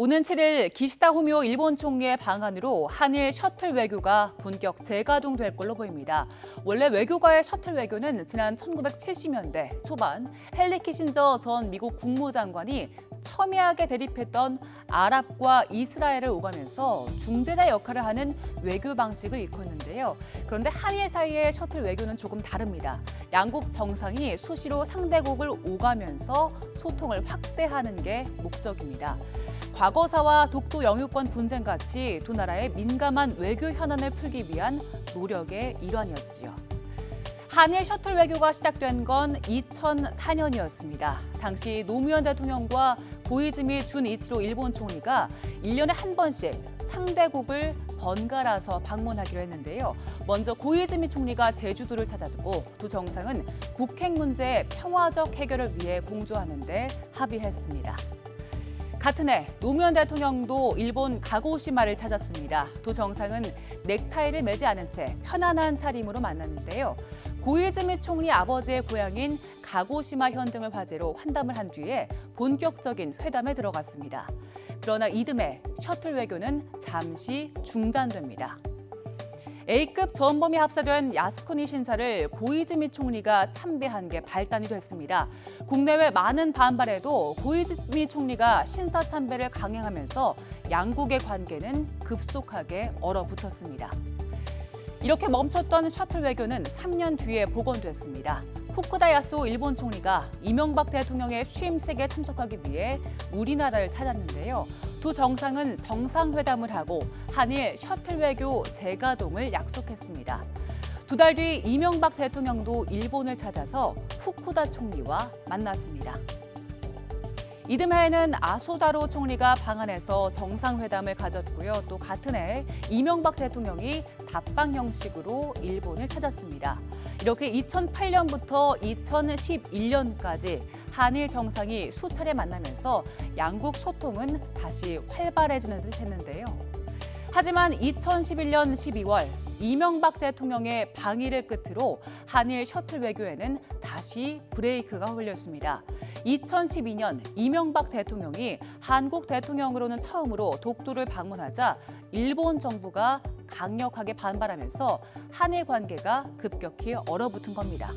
오는 7일 기시다 후미오 일본 총리의 방안으로 한일 셔틀 외교가 본격 재가동될 걸로 보입니다. 원래 외교가의 셔틀 외교는 지난 1970년대 초반 헨리 키신저 전 미국 국무장관이 첨예하게 대립했던 아랍과 이스라엘을 오가면서 중재자 역할을 하는 외교 방식을 일컫는데요. 그런데 한일 사이의 셔틀 외교는 조금 다릅니다. 양국 정상이 수시로 상대국을 오가면서 소통을 확대하는 게 목적입니다. 과거사와 독도 영유권 분쟁같이 두 나라의 민감한 외교 현안을 풀기 위한 노력의 일환이었지요. 한일 셔틀 외교가 시작된 건 2004년이었습니다. 당시 노무현 대통령과 고이즈미 준이치로 일본 총리가 1년에 한 번씩 상대국을 번갈아서 방문하기로 했는데요. 먼저 고이즈미 총리가 제주도를 찾아두고 두 정상은 북핵 문제의 평화적 해결을 위해 공조하는 데 합의했습니다. 같은 해 노무현 대통령도 일본 가고시마를 찾았습니다. 두 정상은 넥타이를 매지 않은 채 편안한 차림으로 만났는데요. 고이즈미 총리 아버지의 고향인 가고시마 현등을 화제로 환담을 한 뒤에 본격적인 회담에 들어갔습니다. 그러나 이듬해 셔틀 외교는 잠시 중단됩니다. A급 전범이 합사된 야스쿠니 신사를 고이즈미 총리가 참배한 게 발단이 됐습니다. 국내외 많은 반발에도 고이즈미 총리가 신사 참배를 강행하면서 양국의 관계는 급속하게 얼어붙었습니다. 이렇게 멈췄던 셔틀 외교는 3년 뒤에 복원됐습니다. 후쿠다 야스오 일본 총리가 이명박 대통령의 취임식에 참석하기 위해 우리나라를 찾았는데요. 두 정상은 정상회담을 하고 한일 셔틀 외교 재가동을 약속했습니다. 두 달 뒤 이명박 대통령도 일본을 찾아서 후쿠다 총리와 만났습니다. 이듬해에는 아소다로 총리가 방한해서 정상회담을 가졌고요. 또 같은 해 이명박 대통령이 답방 형식으로 일본을 찾았습니다. 이렇게 2008년부터 2011년까지 한일 정상이 수차례 만나면서 양국 소통은 다시 활발해지는 듯 했는데요. 하지만 2011년 12월 이명박 대통령의 방일을 끝으로 한일 셔틀 외교에는 다시 브레이크가 걸렸습니다. 2012년 이명박 대통령이 한국 대통령으로는 처음으로 독도를 방문하자 일본 정부가 강력하게 반발하면서 한일 관계가 급격히 얼어붙은 겁니다.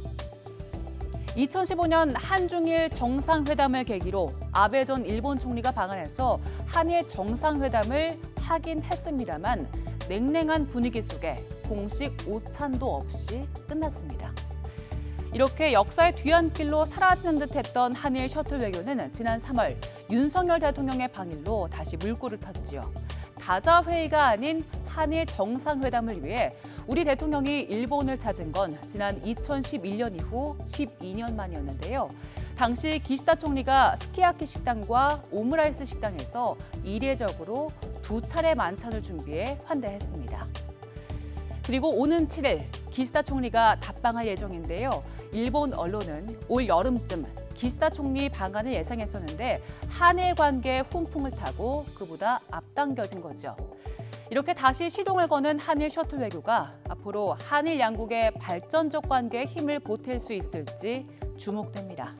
2015년 한중일 정상회담을 계기로 아베 전 일본 총리가 방한해서 한일 정상회담을 하긴 했습니다만 냉랭한 분위기 속에 공식 오찬도 없이 끝났습니다. 이렇게 역사의 뒤안길로 사라지는 듯했던 한일 셔틀 외교는 지난 3월 윤석열 대통령의 방일로 다시 물꼬를 텄지요. 다자회의가 아닌 한일 정상회담을 위해 우리 대통령이 일본을 찾은 건 지난 2011년 이후 12년 만이었는데요. 당시 기시다 총리가 스키야키 식당과 오므라이스 식당에서 이례적으로 두 차례 만찬을 준비해 환대했습니다. 그리고 오는 7일 기시다 총리가 답방할 예정인데요. 일본 언론은 올 여름쯤 기시다 총리 방한을 예상했었는데 한일 관계의 훈풍을 타고 그보다 앞당겨진 거죠. 이렇게 다시 시동을 거는 한일 셔틀 외교가 앞으로 한일 양국의 발전적 관계에 힘을 보탤 수 있을지 주목됩니다.